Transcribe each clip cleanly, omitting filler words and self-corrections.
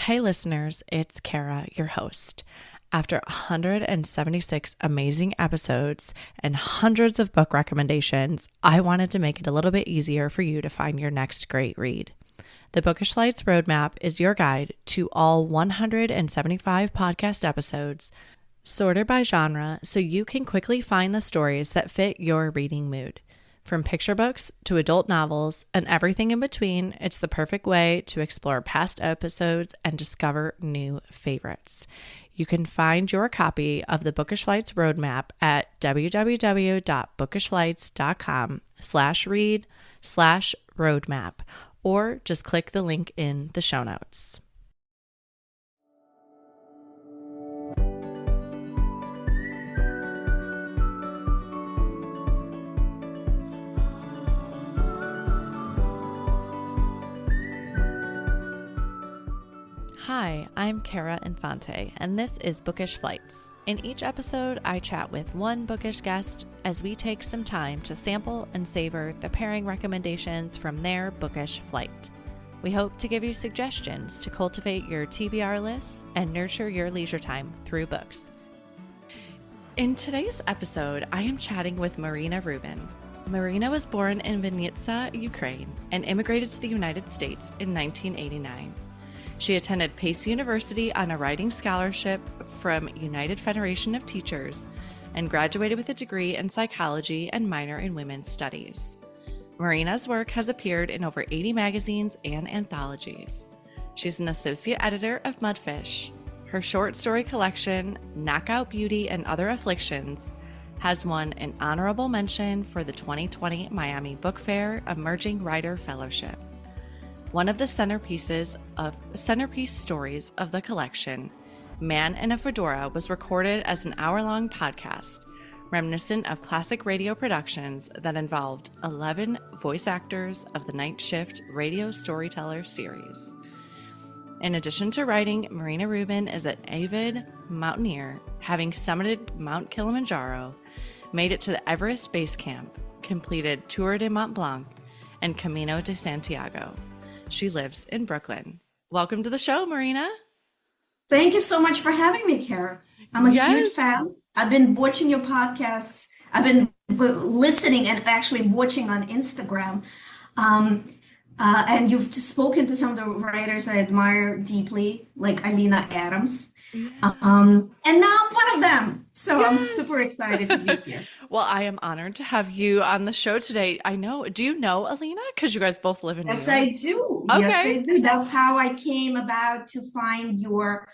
Hey listeners, it's Kara, your host. After 176 amazing episodes and hundreds of book recommendations, I wanted to make it a little bit easier for you to find your next great read. The Bookish Lights Roadmap is your guide to all 175 podcast episodes, sorted by genre so you can quickly find the stories that fit your reading mood. From picture books to adult novels and everything in between, it's the perfect way to explore past episodes and discover new favorites. You can find your copy of the Bookish Lights Roadmap at www.bookishlights.com/read/roadmap, or just click the link in the show notes. Hi, I'm Kara Infante, and this is Bookish Flights. In each episode, I chat with one bookish guest as we take some time to sample and savor the pairing recommendations from their bookish flight. We hope to give you suggestions to cultivate your TBR list and nurture your leisure time through books. In today's episode, I am chatting with Marina Rubin. Marina was born in Vinnytsia, Ukraine, and immigrated to the United States in 1989. She attended Pace University on a writing scholarship from United Federation of Teachers and graduated with a degree in psychology and minor in women's studies. Marina's work has appeared in over 80 magazines and anthologies. She's an associate editor of Mudfish. Her short story collection, Knockout Beauty and Other Afflictions, has won an honorable mention for the 2020 Miami Book Fair Emerging Writer Fellowship. One of the centerpiece stories of the collection, Man in a Fedora, was recorded as an hour-long podcast, reminiscent of classic radio productions that involved 11 voice actors of the Night Shift radio storyteller series. In addition to writing, Marina Rubin is an avid mountaineer, having summited Mount Kilimanjaro, made it to the Everest Base Camp, completed Tour de Mont Blanc, and Camino de Santiago. She lives in Brooklyn. Welcome to the show, Marina. Thank you so much for having me, Kara. I'm a huge fan. I've been watching your podcasts. I've been listening and actually watching on Instagram. And you've spoken to some of the writers I admire deeply, like Alina Adams. Yeah. And now I'm one of them. So I'm super excited to be here. Well, I am honored to have you on the show today. Do you know Alina? Because you guys both live in New York. Yes, I do. Okay. Yes, I do. That's how I came about to find your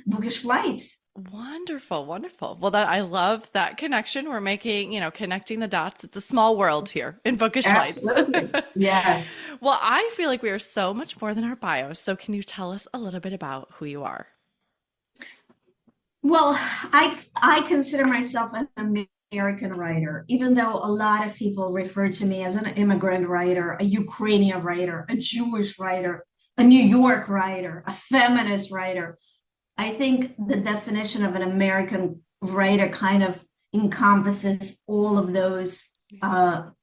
bookish flights. Wonderful, wonderful. Well, I love that connection. We're making, connecting the dots. It's a small world here in Bookish Lights. Absolutely. Yes. Well, I feel like we are so much more than our bios. So can you tell us a little bit about who you are? Well, I consider myself an American writer, even though a lot of people refer to me as an immigrant writer, a Ukrainian writer, a Jewish writer, a New York writer, a feminist writer. I think the definition of an American writer kind of encompasses all of those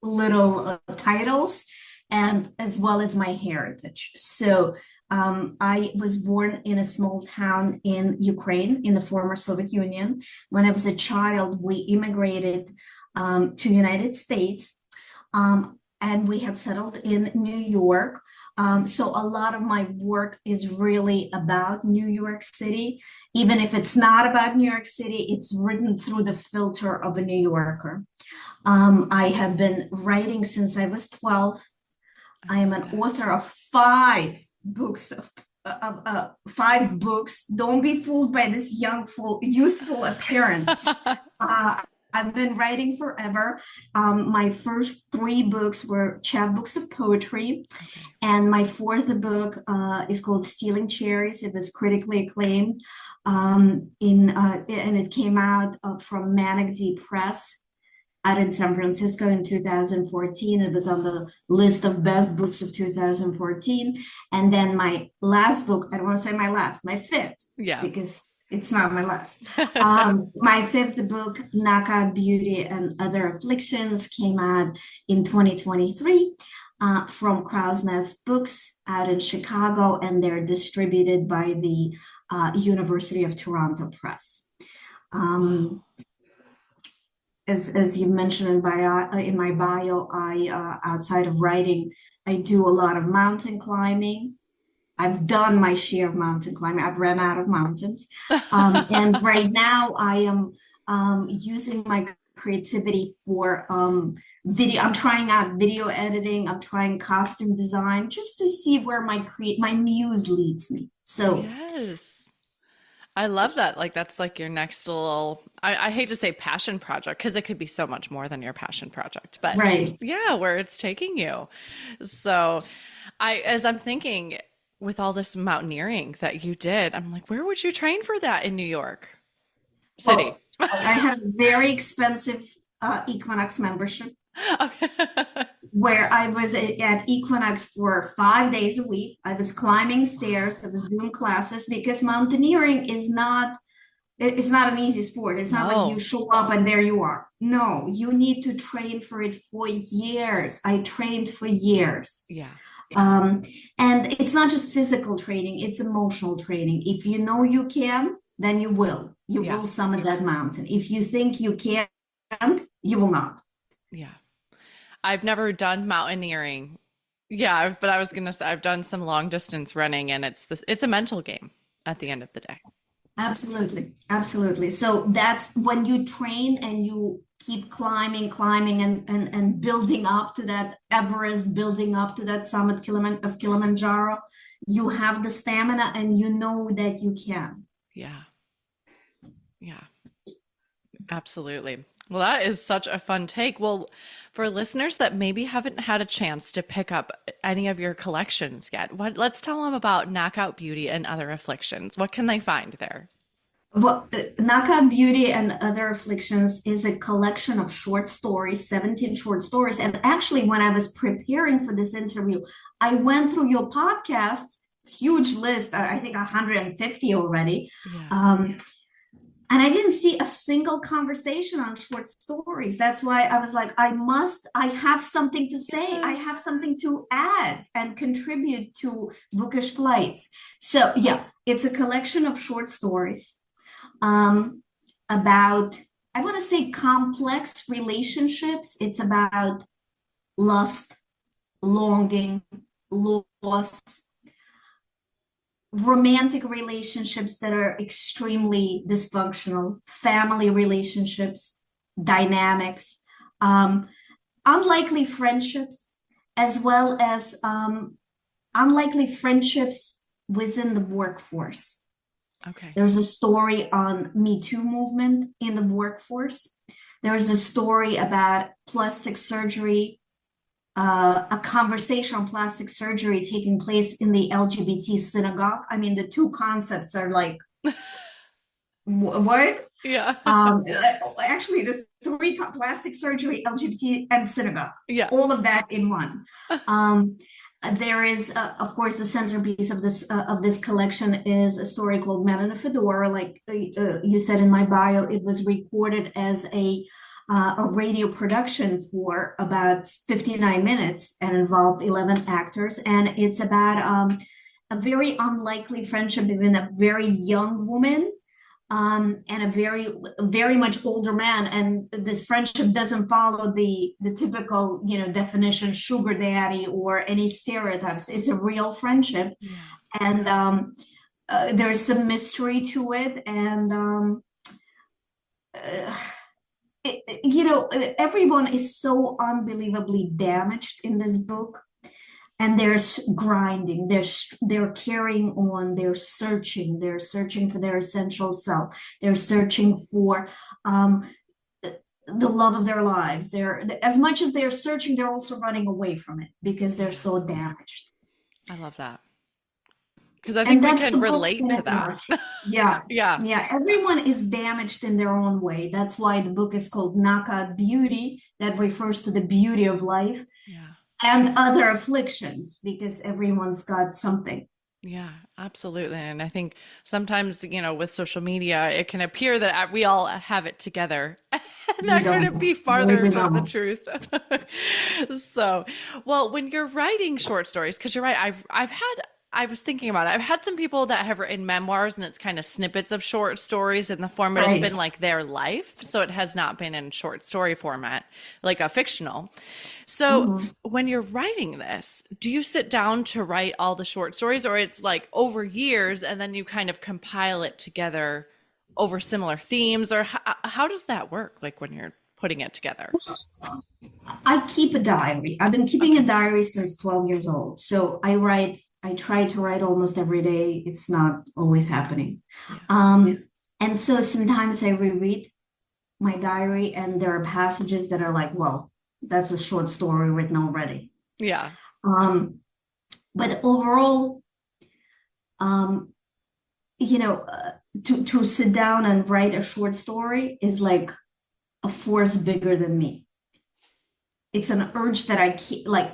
little titles, and as well as my heritage. So I was born in a small town in Ukraine, in the former Soviet Union. When I was a child, we immigrated to the United States, and we had settled in New York. So a lot of my work is really about New York City. Even if it's not about New York City, it's written through the filter of a New Yorker. I have been writing since I was 12. I am an author of five books. Don't be fooled by this youthful appearance. I've been writing forever. My first three books were chapbooks of poetry, and my fourth book is called Stealing Cherries. It was critically acclaimed, and it came out from Manic D Press out in San Francisco in 2014. It was on the list of best books of 2014. And then my last book, I don't want to say my last, my fifth, because it's not my last. My fifth book, Knockout Beauty and Other Afflictions, came out in 2023. from Crow's Nest Books out in Chicago, and they're distributed by the University of Toronto Press. Wow. As you mentioned in my bio, I outside of writing, I do a lot of mountain climbing. I've done my share of mountain climbing. I've run out of mountains. And right now I am using my creativity for video. I'm trying out video editing. I'm trying costume design just to see where my muse leads me. So, Yes. I love that. Like that's like your next little, I hate to say passion project because it could be so much more than your passion project, but right. yeah, where it's taking you. So as I'm thinking with all this mountaineering that you did, I'm like, where would you train for that in New York City? Well, I had a very expensive Equinox membership Okay. where I was at Equinox for 5 days a week. I was climbing stairs, I was doing classes because mountaineering is not it's not an easy sport. It's not like you No. show up and there you are. No, you need to train for it for years. I trained for years. Yeah. Um, and it's not just physical training, it's emotional training. If you know you can, then you will. You Yeah. will summit that mountain. If you think you can't, you will not. Yeah. I've never done mountaineering. Yeah, but I was gonna say I've done some long distance running and it's a mental game at the end of the day. Absolutely, absolutely. So that's when you train and you keep climbing and building up to that Everest, building up to that summit of Kilimanjaro, you have the stamina and you know that you can. Yeah. Yeah. Absolutely. Well, that is such a fun take. Well, for listeners that maybe haven't had a chance to pick up any of your collections yet, let's tell them about Knockout Beauty and Other Afflictions. What can they find there? Well, Knockout Beauty and Other Afflictions is a collection of short stories, 17 short stories. And actually, when I was preparing for this interview, I went through your podcasts, huge list, I think 150 already. Yeah. And I didn't see a single conversation on short stories. That's why I was like, I have something to say. I have Yes. something to add and contribute to Bookish Flights. So, yeah, it's a collection of short stories um, about, I want to say, complex relationships. It's about lust, longing, loss, romantic relationships that are extremely dysfunctional, family relationships, dynamics, um, unlikely friendships, as well as unlikely friendships within the workforce. Okay. There's a story on Me Too movement in the workforce. There's a story about plastic surgery, a conversation on plastic surgery taking place in the LGBT synagogue. I mean, the two concepts are like, what? Yeah. Um, Actually, the three plastic surgery, LGBT, and synagogue, Yeah. all of that in one. Um, there is, of course, the centerpiece of this collection is a story called "Man in a Fedora." Like you said in my bio, it was recorded as a radio production for about 59 minutes and involved 11 actors, and it's about a very unlikely friendship between a very young woman and a very much older man, and this friendship doesn't follow the typical definition sugar daddy or any stereotypes. It's a real friendship, Yeah. and there's some mystery to it, and uh, everyone is so unbelievably damaged in this book, and they're grinding, they're carrying on, they're searching for their essential self, they're searching for the love of their lives. They're, as much as they're searching, they're also running away from it because they're Yeah. so damaged. I love that. Because I And think we that's the can book relate in to a that. nutshell. Yeah. Yeah. Yeah, everyone is damaged in their own way. That's why the book is called Knockout Beauty, that refers to the beauty of life, Yeah. and other afflictions, because everyone's got something. Yeah, absolutely. And I think sometimes, with social media, it can appear that we all have it together. And We that don't. couldn't be We farther do from the not. truth. So, well, when you're writing short stories, because you're right, I was thinking about it. I've had some people that have written memoirs and it's kind of snippets of short stories in the format. It's Right. been like their life. So it has not been in short story format, like a fictional. So Mhm. when you're writing this, do you sit down to write all the short stories, or it's like over years and then you kind of compile it together over similar themes, or how does that work? Like when you're putting it together? I keep a diary. I've been keeping a Okay. diary since 12 years old. So I try to write almost every day. It's not always happening. Yeah. Um, and so sometimes I reread my diary and there are passages that are like, well, that's a short story written already. Yeah. Um, but overall, um, to sit down and write a short story is like a force bigger than me. It's an urge that I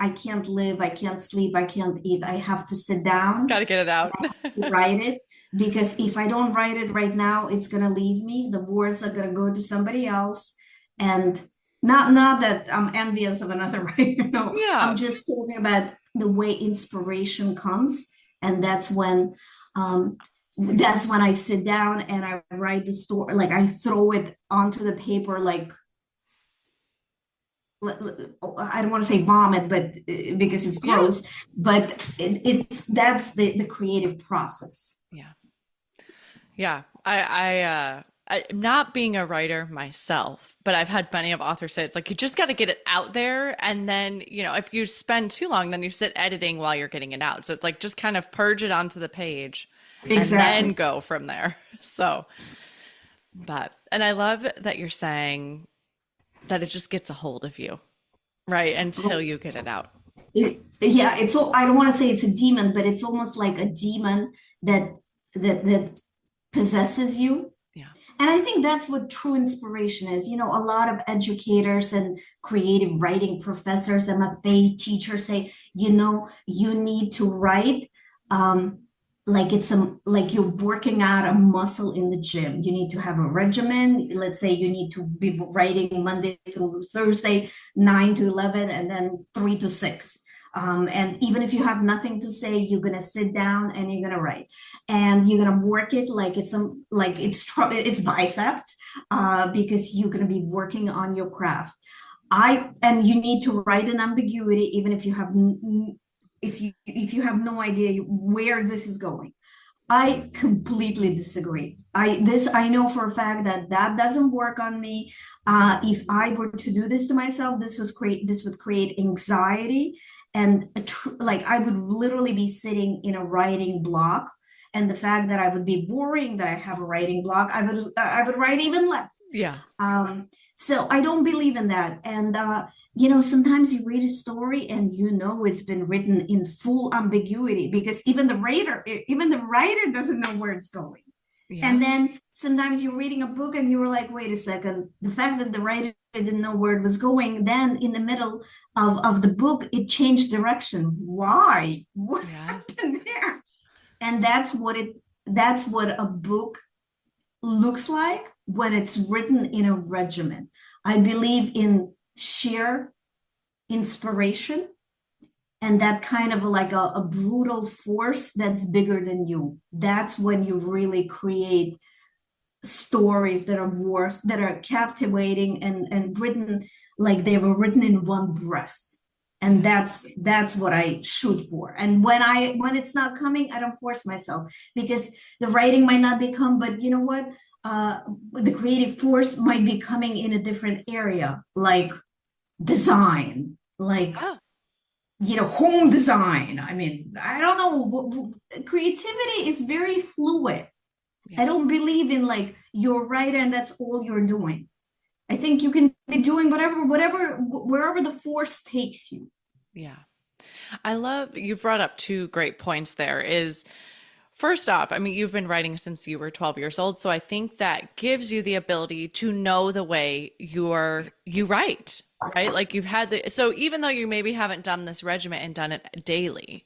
can't live, I can't sleep, I can't eat. I have to sit down Got to get it out. to write it because if I don't write it right now, it's gonna leave me. The words are gonna go to somebody else. And not that I'm envious of another writer, no, I'm Yeah. just talking about the way inspiration comes. And that's when I sit down and I write the story, like I throw it onto the paper like I don't want to say vomit, but because it's Yeah. gross, but it's that's the creative process. Yeah. Yeah. Not being a writer myself, but I've had plenty of authors say it's like you just got to get it out there. And then, if you spend too long, then you sit editing while you're getting it out. So it's like just kind of purge it onto the page and then Exactly. go from there. So, and I love that you're saying that it just gets a hold of you, right? Until you get it out. Yeah, it's so I don't want to say it's a demon, but it's almost like a demon that that possesses you. Yeah. And I think that's what true inspiration is. A lot of educators and creative writing professors, MFA teachers say, you need to write um, like you're working out a muscle in the gym. You need to have a regimen. Let's say you need to be writing Monday through Thursday, 9 to 11, and then 3 to 6. And even if you have nothing to say, you're gonna sit down and you're gonna write and you're gonna work it like it's biceps because you're gonna be working on your craft. And you need to write an ambiguity even if you have if you have no idea where this is going. I completely disagree. I know for a fact that that doesn't work on me. If I were to do this to myself, this would create anxiety, and like I would literally be sitting in a writing block. And the fact that I would be worrying that I have a writing block, I would write even less. Yeah. So I don't believe in that. And sometimes you read a story and it's been written in full ambiguity because even the writer doesn't know where it's going. Yeah. And then sometimes you're reading a book and you were like, wait a second, the fact that the writer didn't know where it was going, then in the middle of the book, it changed direction. Why? What Yeah. happened there? And that's what a book looks like when it's written in a regimen. I believe in sheer inspiration and that kind of like a brutal force that's bigger than you. That's when you really create stories that are captivating and written like they were written in one breath. And Yeah. that's what I shoot for. And when it's not coming, I don't force myself because the writing might not become, but you know what? The creative force might be coming in a different area, like design, like Yeah. home design. I mean, I don't know. Creativity is very fluid. I Yeah. don't believe in like you're right and that's all you're doing. I think you can be doing whatever, wherever the force takes you. Yeah. I love you brought up two great points there is first off, I mean, you've been writing since you were 12 years old, so I think that gives you the ability to know the way you write, right? Like you've had so even though you maybe haven't done this regimen and done it daily,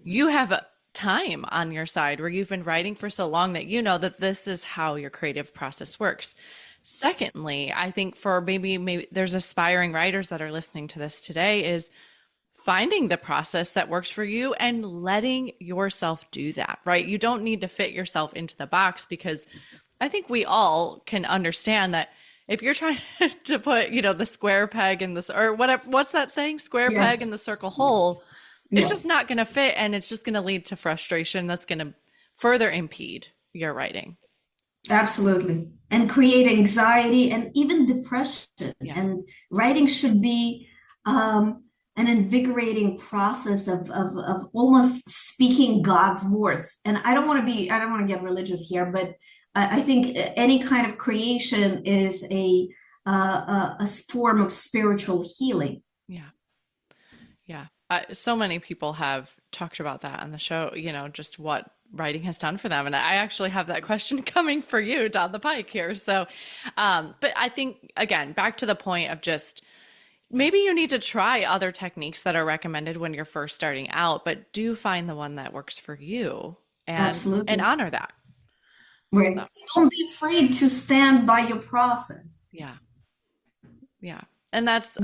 you have time on your side where you've been writing for so long that you know that this is how your creative process works. Secondly, I think for maybe there's aspiring writers that are listening to this today is finding the process that works for you and letting yourself do that, right? You don't need to fit yourself into the box, because I think we all can understand that if you're trying to put, the square peg in this, or whatever, what's that saying? Square peg in Yes. the circle hole, it's Yeah. just not going to fit, and it's just going to lead to frustration that's going to further impede your writing. Absolutely. And create anxiety and even depression. Yeah. And writing should be an invigorating process of almost speaking God's words. And I don't want to get religious here, but I think any kind of creation is a form of spiritual healing. Yeah. Yeah. So many people have talked about that on the show, just what writing has done for them. And I actually have that question coming for you down the pike here. So, but I think, again, back to the point of just maybe you need to try other techniques that are recommended when you're first starting out, but do find the one that works for you and Absolutely. honor that. Right. So, Don't be afraid to stand by your process. yeah. Yeah. And that's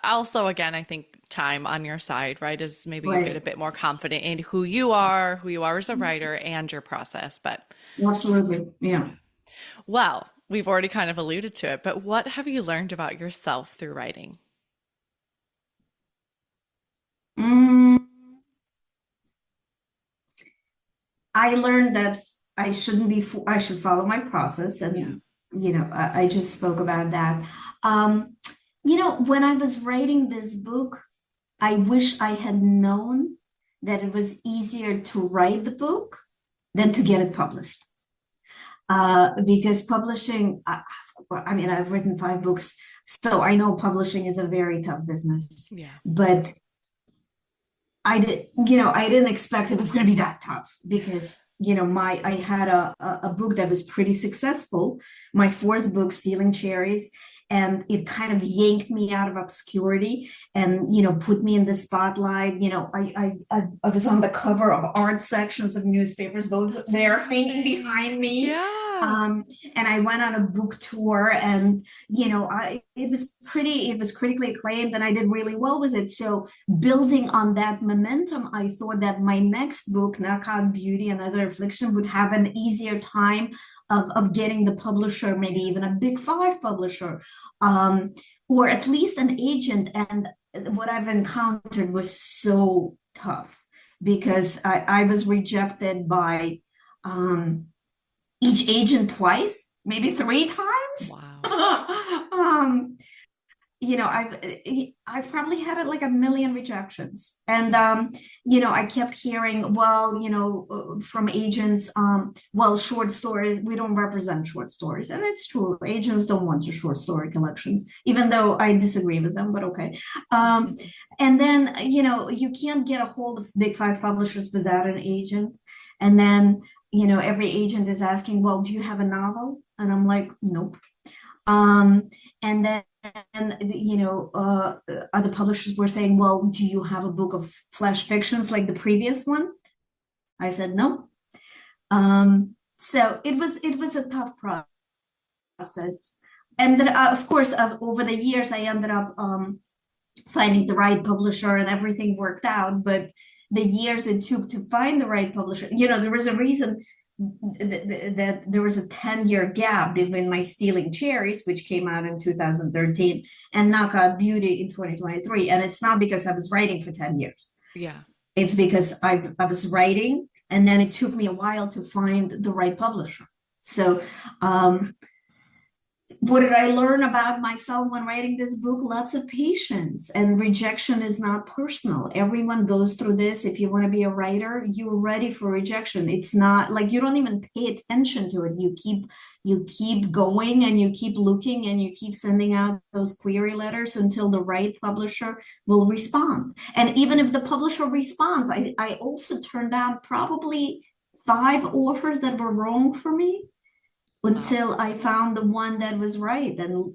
also, again, I think time on your side, right? Is maybe you get a Right. bit more confident in who you are as a writer and your process. But Absolutely. Yeah. well, we've already kind of alluded to it, but what have you learned about yourself through writing? Mm, I learned that I shouldn't be, I should follow my process. Yeah. And, I just spoke about that. When I was writing this book, I wish I had known that it was easier to write the book than to get it published. Because publishing, I mean, I've written 5 books, so I know publishing is a very tough business. Yeah. But I didn't expect it was going to be that tough because, I had a book that was pretty successful, my fourth book, Stealing Cherries, and it kind of yanked me out of obscurity and, put me in the spotlight. I was on the cover of art sections of newspapers, those they're hanging behind me. Yeah. Um, and I went on a book tour and, it was critically acclaimed and I did really well with it. So building on that momentum, I thought that my next book, Knockout Beauty, Another Affliction, would have an easier time of getting the publisher, maybe even a big 5 publisher, or at least an agent. And what I've encountered was so tough because I was rejected by each agent twice, maybe 3 times. Wow. um, I've probably had like a million rejections, and I kept hearing, well, from agents, well, short stories, we don't represent short stories, and it's true. Agents don't want your short story collections, even though I disagree with them, but okay. And then you can't get a hold of big 5 publishers without an agent, and then every agent is asking, well, do you have a novel? And I'm like, nope. And then other publishers were saying, well, do you have a book of flash fictions like the previous one? I said no. So it was a tough process, and then of course over the years I ended up finding the right publisher and everything worked out. But the years it took to find the right publisher, there was a reason that there was a 10-year gap between my Stealing Cherries, which came out in 2013, and Knockout Beauty in 2023. And it's not because I was writing for 10 years. Yeah. It's because I was writing, and then it took me a while to find the right publisher. So what did I learn about myself when writing this book? Lots of patience, and rejection is not personal. Everyone goes through this. If you want to be a writer, you're ready for rejection. It's not like you don't even pay attention to it. You keep going and you keep looking and you keep sending out those query letters until the right publisher will respond. And even if the publisher responds, I also turned down probably 5 offers that were wrong for me until I found the one that was right. And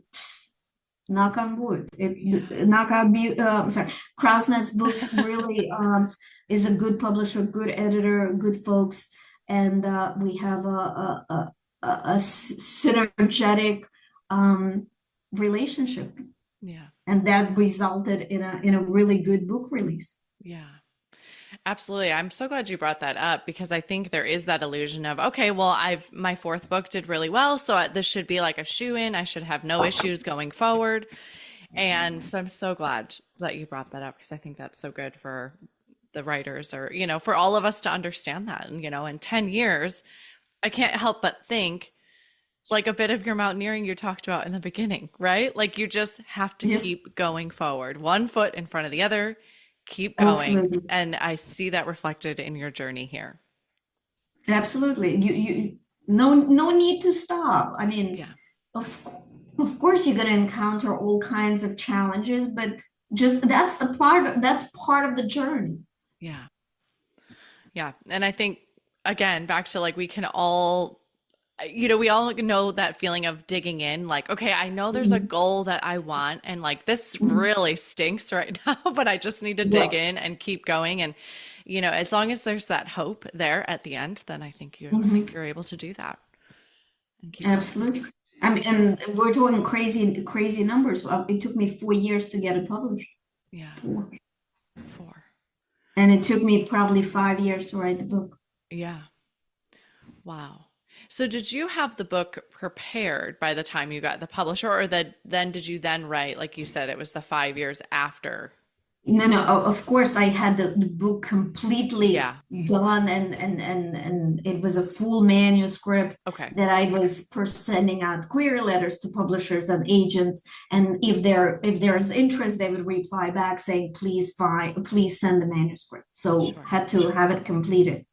Knock on wood. Yeah. Sorry, Krausnet's Books really is a good publisher, good editor, good folks, and we have synergetic um, relationship, Yeah. and that resulted in a really good book release. Yeah. Absolutely. I'm so glad you brought that up because I think there is that illusion of, okay, well, my fourth book did really well, so this should be like a shoe-in. I should have no issues going forward. And so I'm so glad that you brought that up because I think that's so good for the writers or, for all of us to understand that. And, in 10 years, I can't help but think like a bit of your mountaineering you talked about in the beginning, right? Like you just have to Yeah, keep going forward, one foot in front of the other, keep going. absolutely, And I see that reflected in your journey here. absolutely. No need to stop. I mean, Yeah. of of course you're going to encounter all kinds of challenges, but just that's part of the journey. Yeah. Yeah. And I think, again, back to like we can all, we all know that feeling of digging in, like, okay, I know there's a Mhm. goal that I want, and like this Mhm. really stinks right now, but I just need to Yeah. dig in and keep going. And, as long as there's that hope there at the end, then I think Mhm. you're able to do that and keep going. Absolutely. I mean, and we're talking crazy numbers. It took me 4 years to get it published. Yeah. 4. 4. And it took me probably 5 years to write the book. Yeah. Wow. So did you have the book prepared by the time you got the publisher, or that then did you then write, like you said, it was the 5 years after? No, of course I had the book completely Yeah. done, and it was a full manuscript Okay. that I was first sending out query letters to publishers and agents. And if there's interest, they would reply back saying, please send the manuscript. So Sure. had to have it completed.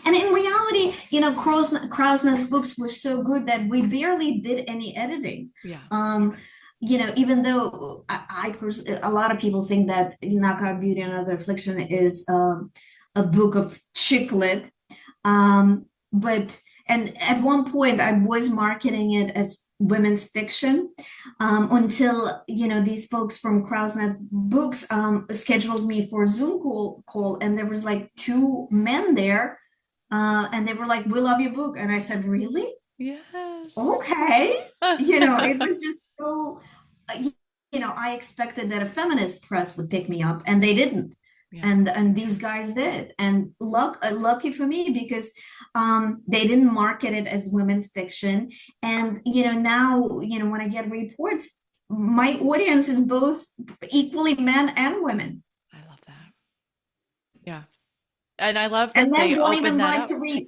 And in reality, Krausnet's books were so good that we barely did any editing. Yeah. Um, even though a lot of people think that Knockout Beauty and Other Affliction is a book of chick lit, but and at one point I was marketing it as women's fiction until these folks from Krausnet Books scheduled me for a Zoom call, and there was like two men there, and they were like, "We love your book," and I said, "Really? Yes. Okay." It was just so. uh, I expected that a feminist press would pick me up, and they didn't. Yeah. And these guys did, and lucky for me because they didn't market it as women's fiction. And now when I get reports, my audience is both equally men and women, I love that. Yeah. And I love and that men they don't open even that like up. to read.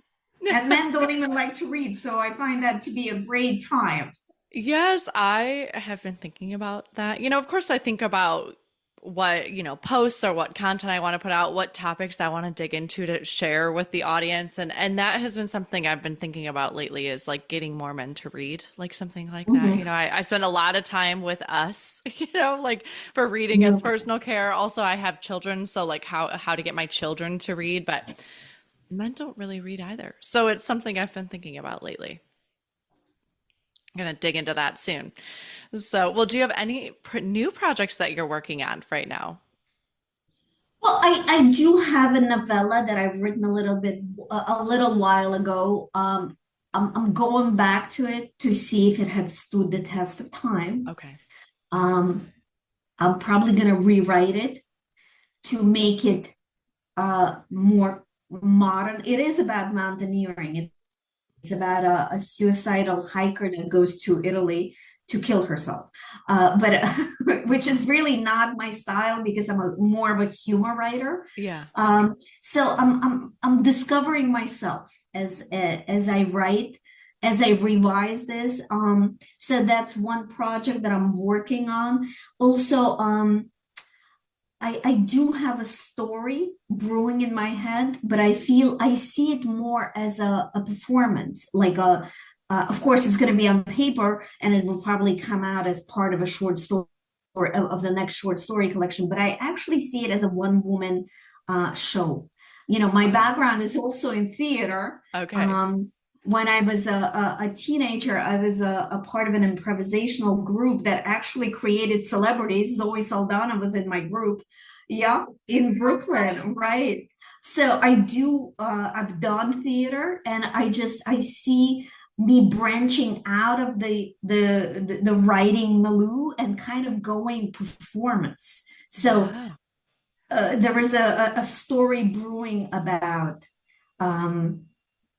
And men don't even like to read, so I find that to be a great triumph. Yes, I have been thinking about that. Of course, I think about what, posts or what content I want to put out, what topics I want to dig into to share with the audience. And that has been something I've been thinking about lately is like getting more men to read, like something like that. Mhm. I spend a lot of time with us, like for reading Yeah. as personal care. Also, I have children, so like how to get my children to read, but men don't really read either. So it's something I've been thinking about lately. I'm gonna dig into that soon. So, well, do you have any new projects that you're working on right now? Well, I do have a novella that I've written a little while ago. I'm going back to it to see if it had stood the test of time. Okay. Um, I'm probably going to rewrite it to make it more modern. It is about mountaineering. It's about a suicidal hiker that goes to Italy to kill herself, but which is really not my style because I'm more of a humor writer. Yeah. So I'm discovering myself as I write, as I revise this. So that's one project that I'm working on. Also, I do have a story brewing in my head, but I see it more as a performance, like of course, it's going to be on paper and it will probably come out as part of a short story of the next short story collection. But I actually see it as a one woman show. My Fun. background is also in theater. Okay. Um, when I was a teenager, I was a part of an improvisational group that actually created celebrities. Zoe Saldana was in my group. Yeah, in Brooklyn, right. So I've done theater, and I see me branching out of the writing milieu and kind of going performance. So Yeah. there is a story brewing about, um,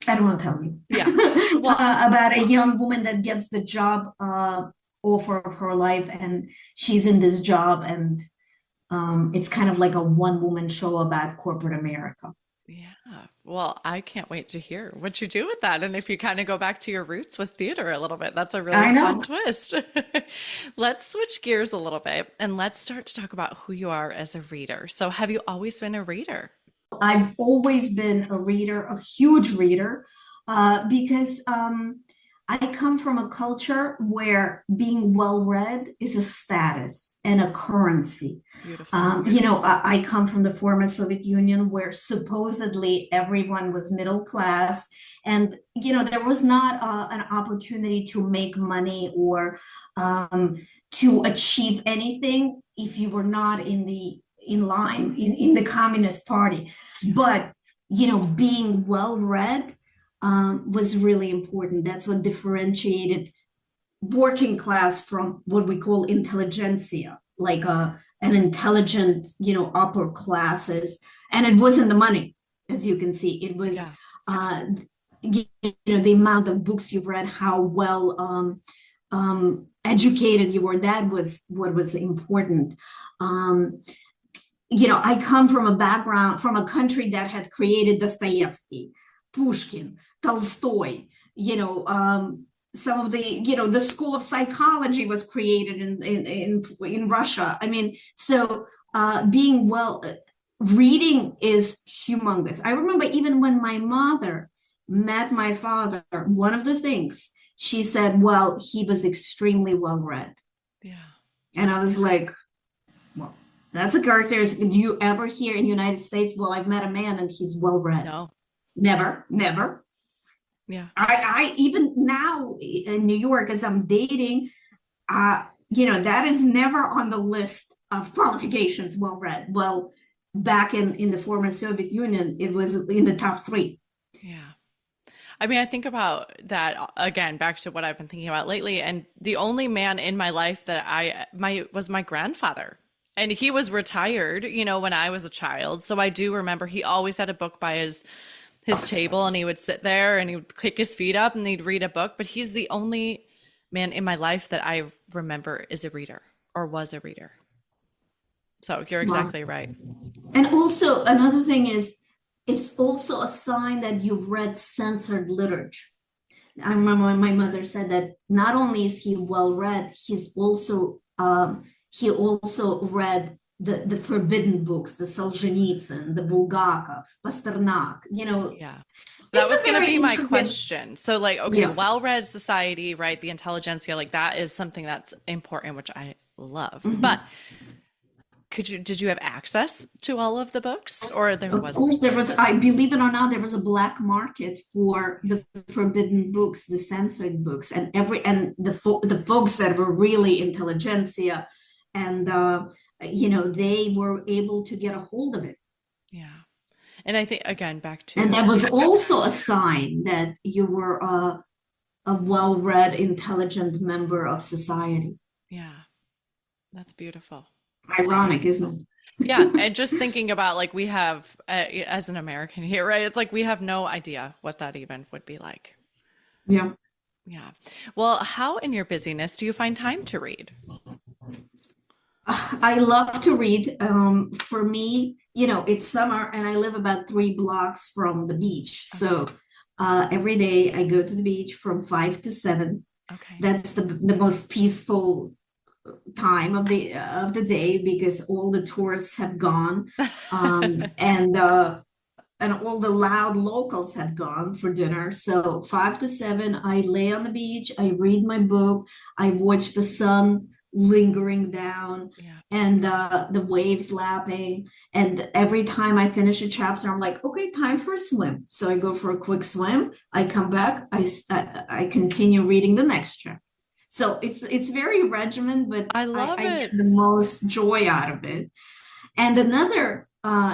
I don't want to tell you, Yeah. Well, about a young woman that gets the job offer of her life, and she's in this job, and it's kind of like a one woman show about corporate America. yeah. Well, I can't wait to hear what you do with that. And if you kind of go back to your roots with theater a little bit, that's a really I fun know. twist. Let's switch gears a little bit and let's start to talk about who you are as a reader. So, have you always been a reader? I've always been a reader, a huge reader, because I come from a culture where being well read is a status and a currency. Beautiful. I come from the former Soviet Union where supposedly everyone was middle class, and there was not an opportunity to make money or to achieve anything if you were not in line in the Communist Party. But being well read was really important. That's what differentiated working class from what we call intelligentsia, like an intelligent, upper classes. And it wasn't the money, as you can see. It was, Yeah. uh, the amount of books you've read, how well educated you were. That was what was important. Um, I come from a background, from a country that had created Dostoevsky, Pushkin, Tolstoy, some of the school of psychology was created in Russia. I mean, so being reading is humongous. I remember even when my mother met my father, one of the things she said, well, he was extremely well read. Yeah. And I was like, well, that's a character. Do you ever hear in the United States, well, I've met a man and he's well read? No. Never, never. Yeah. I even now in New York, as I'm dating, that is never on the list of qualifications, well read. Well, back in the former Soviet Union, it was in the top three. Yeah. I mean, I think about that again, back to what I've been thinking about lately. And the only man in my life that was my grandfather. And he was retired, when I was a child. So I do remember he always had a book by his table and he would sit there and he would kick his feet up and he'd read a book. But he's the only man in my life that I remember is a reader or was a reader. So you're Wow. exactly right. And also another thing is, it's also a sign that you've read censored literature. I remember when my mother said that not only is he well read, he also read the forbidden books, the Solzhenitsyn, the Bulgakov, Pasternak. Yeah. That It's was a going to very be my intricate. question. So, like, okay, Yes. well-read society, right? The intelligentsia, like that is something that's important, which I love. But Mhm. did you have access to all of the books or there Of wasn't? course, I believe it or not, there was a black market for the forbidden books, the censored books, and the folks that were really intelligentsia, and they were able to get a hold of it. Yeah. And I think, again, back And to, that was also a sign that you were a well-read, intelligent member of society. yeah, that's beautiful. Ironic, isn't Yeah. it? And just thinking about like we have, as an American here, right? It's like we have no idea what that even would be like. Yeah. Yeah. Well, how in your busyness do you find time to read? I love to read. For me, it's summer and I live about 3 blocks from the beach. Okay. So every day I go to the beach from 5 to 7. Okay. That's the most peaceful time of the day because all the tourists have gone, and all the loud locals have gone for dinner. So 5 to 7, I lay on the beach, I read my book, I watch the sun lingering down Yeah. and the waves lapping. And every time I finish a chapter, I'm like, okay, time for a swim. So I go for a quick swim. I come back. I continue reading the next chapter. So it's very regimented, but I love I get it. the most joy out of it. And another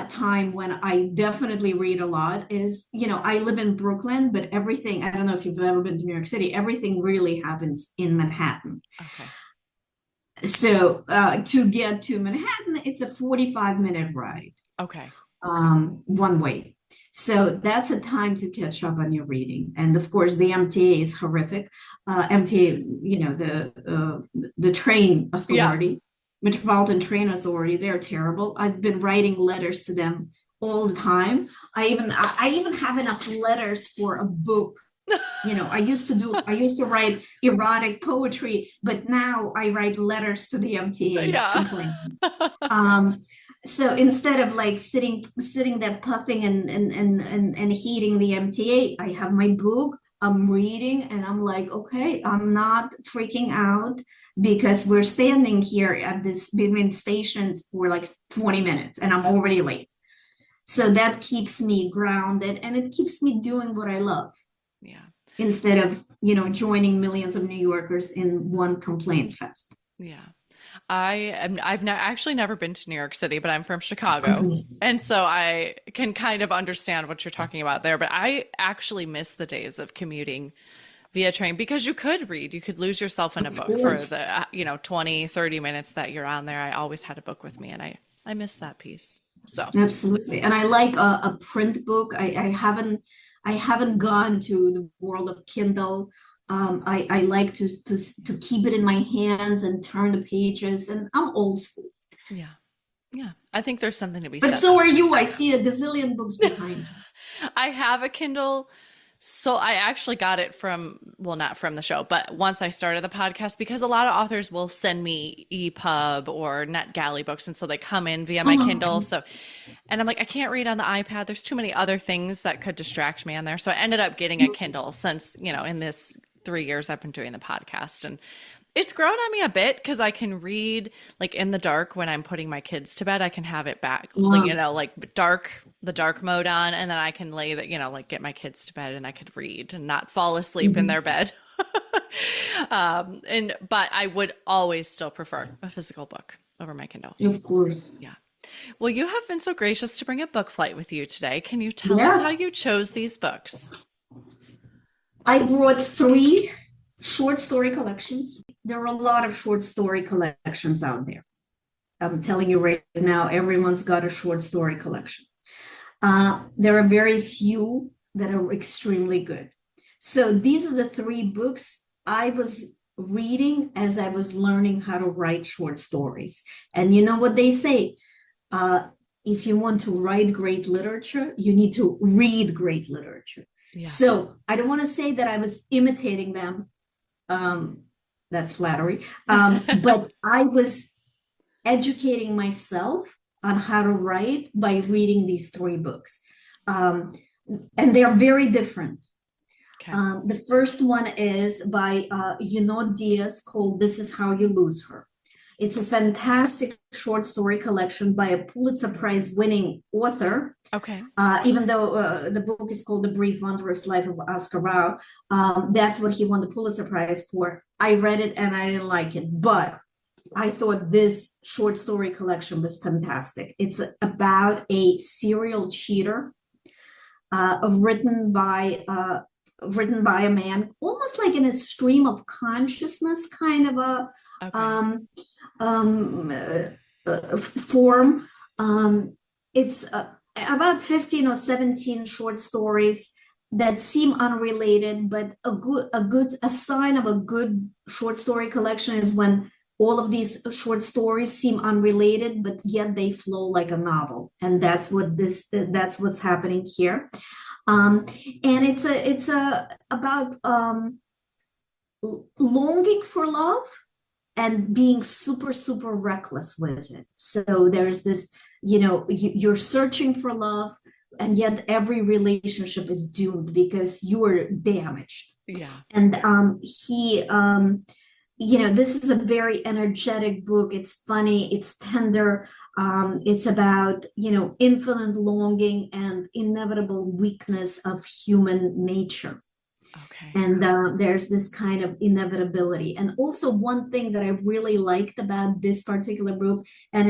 time when I definitely read a lot is, I live in Brooklyn, but everything, I don't know if you've ever been to New York City, everything really happens in Manhattan. Okay. So to get to Manhattan, it's a 45-minute ride, Okay. one way. So that's a time to catch up on your reading. And of course, the MTA is horrific. MTA, the train Yeah. authority, Metropolitan Train Authority, they're terrible. I've been writing letters to them all the time. I even have enough letters for a book. I used to write erotic poetry, but now I write letters to the MTA Yeah. complaining. Um, so instead of like sitting there puffing and heating the MTA, I have my book, I'm reading, and I'm like, okay, I'm not freaking out because we're standing here at this between stations for like 20 minutes and I'm already late. So that keeps me grounded and it keeps me doing what I love Yeah. instead of, joining millions of New Yorkers in one complaint fest. Yeah. I've actually never been to New York City, but I'm from Chicago. Goodness. And so I can kind of understand what you're talking about there, but I actually miss the days of commuting via train because you could read, you could lose yourself in a Of book for course. the 20, 30 minutes that you're on there. I always had a book with me and I miss that piece. So, Absolutely. And I like a print book. I haven't gone to the world of Kindle. I like to keep it in my hands and turn the pages, and I'm old school. yeah. Yeah. I think there's something to be But said so for are you. I that. see a gazillion books behind you. I have a Kindle. So I actually got it from, well, not from the show, but once I started the podcast, because a lot of authors will send me EPUB or NetGalley books. And so they come in via my Oh, Kindle. okay. So, and I'm like, I can't read on the iPad. There's too many other things that could distract me on there. So I ended up getting a Kindle since, in this 3 years I've been doing the podcast. And it's grown on me a bit because I can read like in the dark when I'm putting my kids to bed. I can have it back, like, Wow. like dark, the dark mode on, and then I can lay that, like get my kids to bed and I could read and not fall asleep in their Mhm. bed. But I would always still prefer a physical book over my Kindle. Of course. Yeah. Well, you have been so gracious to bring a book flight with you today. Can you tell us how Yes. you chose these books? I brought three short story collections. There are a lot of short story collections out there. I'm telling you right now, everyone's got a short story collection. There are very few that are extremely good. So these are the three books I was reading as I was learning how to write short stories. And you know what they say? Uh, if you want to write great literature, you need to read great literature. Yeah. So I don't want to say that I was imitating them. Um, that's flattery. But I was educating myself on how to write by reading these three books. Um, and they're very different. Okay. The first one is by Junot Diaz called This Is How You Lose Her. It's a fantastic short story collection by a Pulitzer Prize winning author. Okay. Even though the book is called The Brief Wondrous Life of Oscar Wilde, that's what he won the Pulitzer Prize for. I read it and I didn't like it, but I thought this short story collection was fantastic. It's about a serial cheater, written by a man, almost like in a stream of consciousness kind of a Okay. um, form. It's about 15 or 17 short stories that seem unrelated, but a sign of a good short story collection is when all of these short stories seem unrelated, but yet they flow like a novel, and that's what's happening here. Um, and it's about longing for love and being super super reckless with it. So there's this, you're searching for love, and yet every relationship is doomed because you are damaged. Yeah. And this is a very energetic book. It's funny, it's tender. It's about, infinite longing and inevitable weakness of human nature. Okay. And there's this kind of inevitability. And also one thing that I really liked about this particular book, and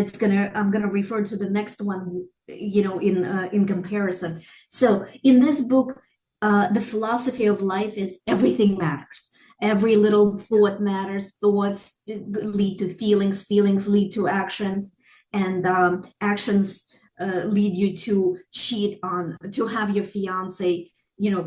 I'm gonna refer to the next one, in comparison. So in this book, the philosophy of life is everything matters. Every little thought matters. Thoughts lead to feelings. Feelings lead to actions, and actions lead you to to have your fiance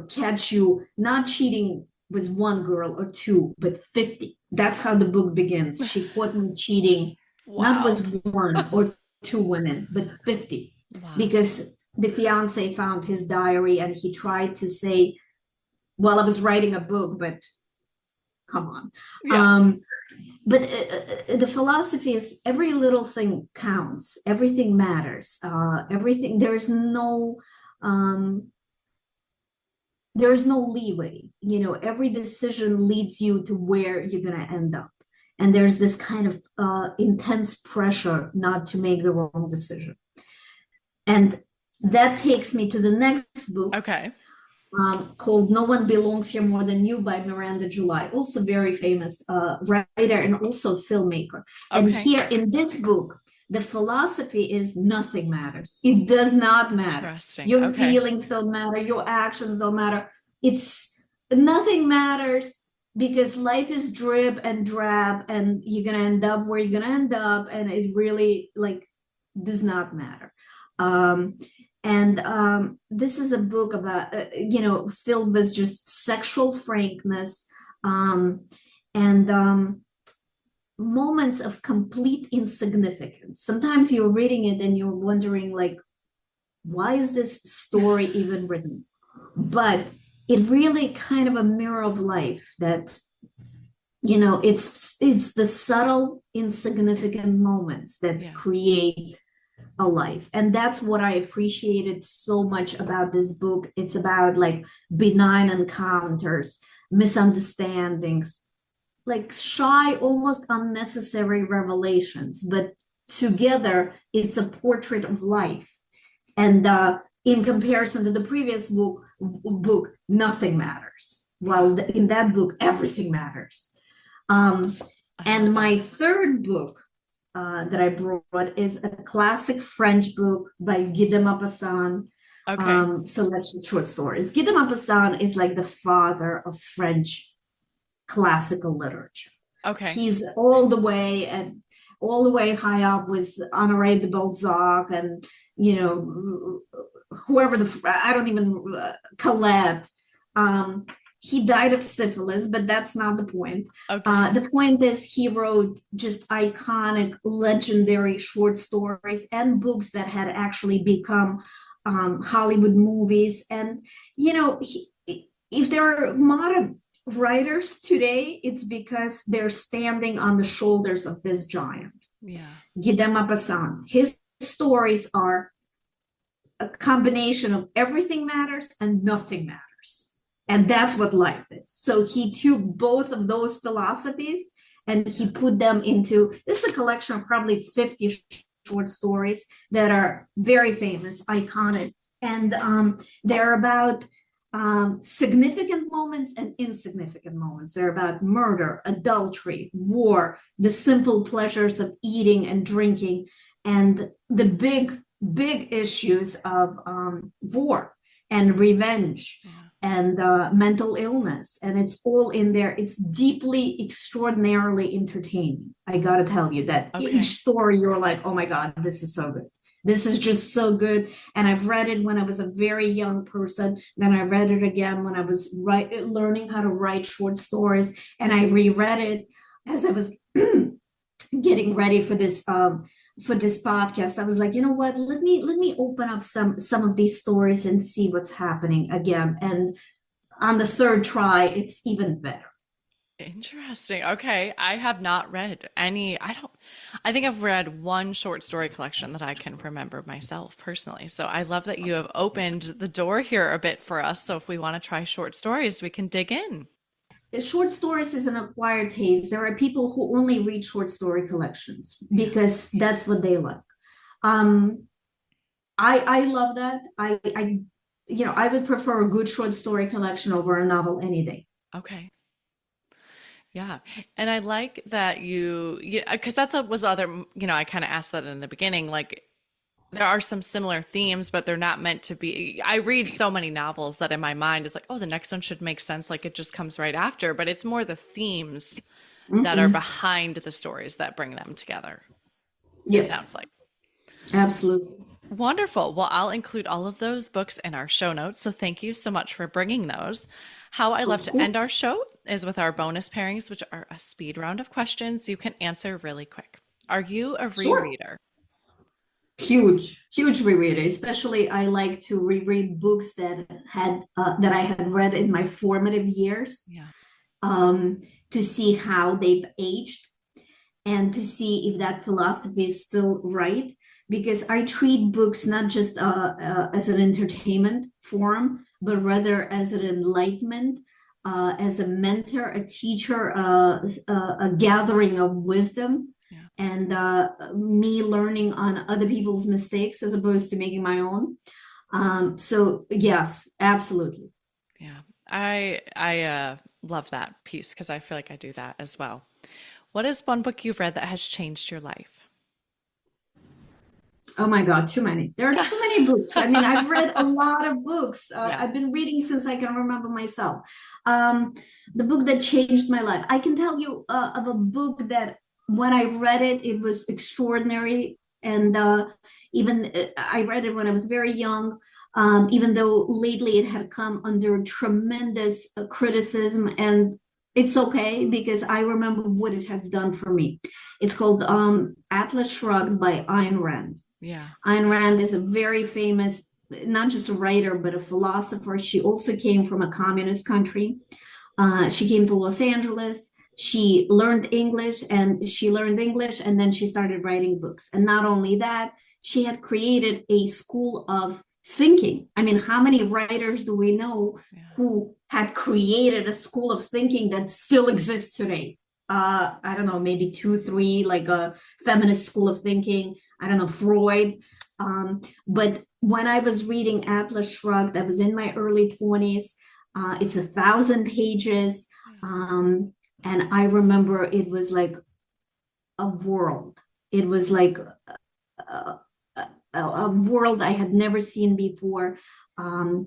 catch you not cheating with one girl or two, but 50. That's how the book begins. She caught me cheating, not Wow. with one or two women, but 50. Wow. Because the fiance found his diary and he tried to say, well, I was writing a book, but come on. Yeah. But the philosophy is every little thing counts, everything matters, everything, um, there's no leeway. Every decision leads you to where you're going to end up. And there's this kind of intense pressure not to make the wrong decision. And that takes me to the next book, Okay. called No One Belongs Here More Than You by Miranda July, also very famous writer and also filmmaker. And Okay. here in this book, the philosophy is nothing matters. It does not matter. Interesting. Your Okay. feelings don't matter. Your actions don't matter. It's nothing matters because life is drib and drab and you're going to end up where you're going to end up. And it really does not matter. And this is a book about, filled with just sexual frankness, and moments of complete insignificance. Sometimes you're reading it and you're wondering, why is this story even written? But it really kind of a mirror of life that, it's the subtle, insignificant moments that Yeah. create a life. And that's what I appreciated so much about this book. It's about benign encounters, misunderstandings, shy, almost unnecessary revelations, but together it's a portrait of life. And in comparison to the previous book, nothing matters. While in that book, everything matters. Um, I love and that. my third book that I brought is a classic French book by Guy de Maupassant, Okay. selection short stories. Guy de Maupassant is like the father of French classical literature. Okay. He's all the way high up with Honoré de Balzac and whoever I don't even Colette. Um, he died of syphilis, but that's not the point. Okay. The point is he wrote just iconic, legendary short stories and books that had actually become Hollywood movies. And if there are modern writers today, it's because they're standing on the shoulders of this giant. Yeah. Guy de Maupassant. His stories are a combination of everything matters and nothing matters. And that's what life is. So he took both of those philosophies and he put them into this is a collection of probably 50 short stories that are very famous, iconic. And they're about significant moments and insignificant moments. They're about murder, adultery, war, the simple pleasures of eating and drinking, and the big issues of war and revenge. Yeah. And mental illness, and it's all in there. It's deeply, extraordinarily entertaining. I gotta tell you that each Okay. story you're like, oh my God, this is so good. This is just so good. And I've read it when I was a very young person. Then I read it again when I was learning how to write short stories. And I reread it as I was getting ready for this podcast. I was like, you know what? Let me open up some of these stories and see what's happening again. And on the third try, it's even better. Interesting. Okay. I have not read any. I think I've read one short story collection that I can remember myself personally. So I love that you have opened the door here a bit for us. So if we want to try short stories, we can dig in. short stories is an acquired taste. There are people who only read short story collections Yeah. because that's what they like. Um, I love that. I would prefer a good short story collection over a novel any day. Okay. Yeah. And I like that yeah, because was the other, I kind of asked that in the beginning. Like, there are some similar themes, but they're not meant to be. I read so many novels that in my mind it's like, oh, the next one should make sense. Like, it just comes right after. But it's more the themes that are Mm-mm. behind the stories that bring them together, it Yep, sounds like. absolutely. Wonderful. Well, I'll include all of those books in our show notes. So thank you so much for bringing those. How I love Of to end our course. show is with our bonus pairings, which are a speed round of questions you can answer really quick. Are you a Sure. rereader? Huge rereader. Especially, I like to reread books that I had read in my formative years, Yeah. um, to see how they've aged and to see if that philosophy is still right. Because I treat books not just as an entertainment form, but rather as an enlightenment, as a mentor, a teacher, a gathering of wisdom, Yeah. and me learning on other people's mistakes as opposed to making my own. So yes, absolutely. Yeah. I love that piece because I feel like I do that as well. What is one book you've read that has changed your life? Oh my God, too many. There are too many books. I mean, I've read a lot of books. Yeah. I've been reading since I can remember myself. Um, the book that changed my life. I can tell you of a book that when I read it, it was extraordinary. And even I read it when I was very young, even though lately it had come under tremendous criticism. And it's okay because I remember what it has done for me. It's called Atlas Shrugged by Ayn Rand. Yeah. Ayn Rand is a very famous, not just a writer, but a philosopher. She also came from a communist country. She came to Los Angeles. She learned English, and then she started writing books. And not only that, she had created a school of thinking. I mean, how many writers do we know Yeah. who had created a school of thinking that still exists today? I don't know, maybe two, three, like a feminist school of thinking. I don't know, Freud. But when I was reading Atlas Shrugged, I was in my early 20s. It's 1,000 pages. Yeah. Um, and I remember it was like a world. It was like a, a world I had never seen before. Um,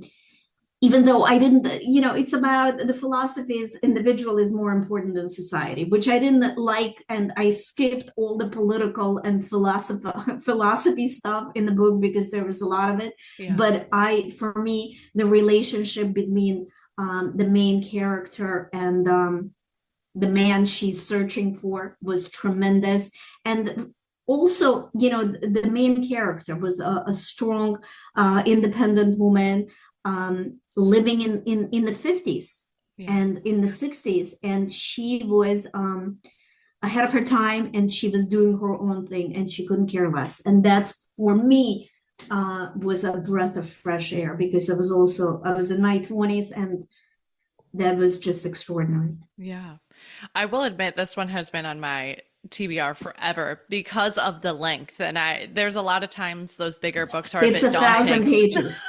Even though I didn't, it's about the philosophy is individual is more important than society, which I didn't like. And I skipped all the political and philosophy stuff in the book because there was a lot of it. Yeah. But for me, the relationship between the main character and the man she's searching for was tremendous. And also, the main character was a strong, independent woman, living in the 50s Yeah. and in the 60s. And she was ahead of her time and she was doing her own thing and she couldn't care less. And that's for me was a breath of fresh air because I was in my 20s and that was just extraordinary. Yeah. I will admit this one has been on my TBR forever because of the length. And there's a lot of times those bigger books are a It's bit a thousand daunting pages.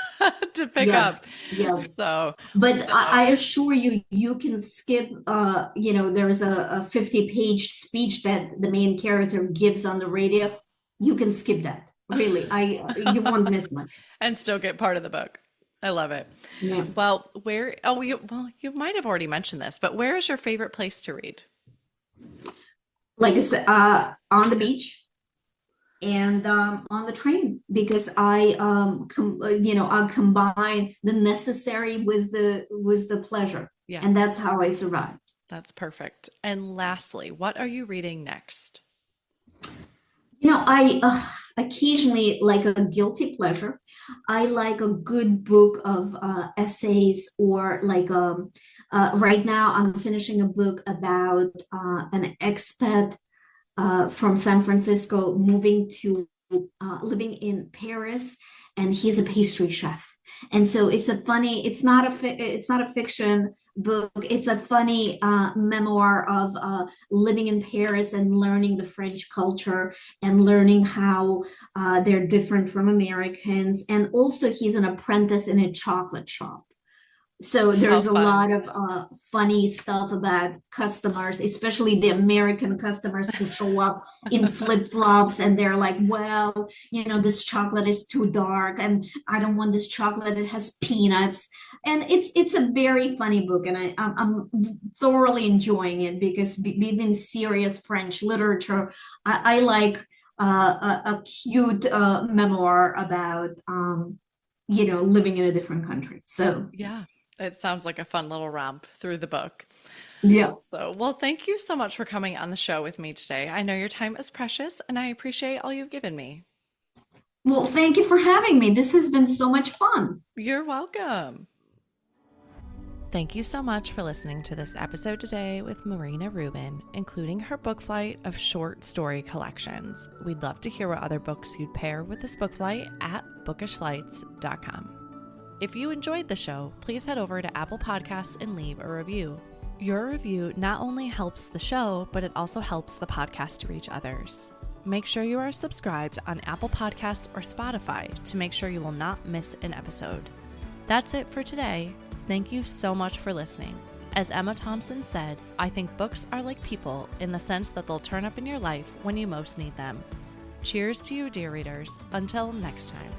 to pick up. Yes, yes. So, But I assure you, you can skip, there's a 50-page speech that the main character gives on the radio. You can skip that. Really, you won't miss much. and still get part of the book. I love it. Yeah. Well, you might have already mentioned this, but where is your favorite place to read? Like I said, on the beach and on the train because I combine the necessary with the pleasure, Yeah, and that's how I survive. that's perfect. And lastly, what are you reading next? I occasionally like a guilty pleasure. I like a good book of essays or like right now I'm finishing a book about an expat from San Francisco moving to living in Paris, and he's a pastry chef. And so it's not a fiction book. It's a funny memoir of living in Paris and learning the French culture and learning how they're different from Americans. And also, he's an apprentice in a chocolate shop. So How there's a fun. lot of funny stuff about customers, especially the American customers who show up in flip-flops and they're like, well, this chocolate is too dark and I don't want this chocolate. It has peanuts. And it's a very funny book, and I'm thoroughly enjoying it because being serious French literature, I like a cute memoir about living in a different country. So Yeah, it sounds like a fun little romp through the book. yeah. So, well, thank you so much for coming on the show with me today. I know your time is precious and I appreciate all you've given me. Well, thank you for having me. This has been so much fun. You're welcome. Thank you so much for listening to this episode today with Marina Rubin, including her book flight of short story collections. We'd love to hear what other books you'd pair with this book flight at bookishflights.com. If you enjoyed the show, please head over to Apple Podcasts and leave a review. Your review not only helps the show, but it also helps the podcast to reach others. Make sure you are subscribed on Apple Podcasts or Spotify to make sure you will not miss an episode. That's it for today. Thank you so much for listening. As Emma Thompson said, I think books are like people in the sense that they'll turn up in your life when you most need them. Cheers to you, dear readers. Until next time.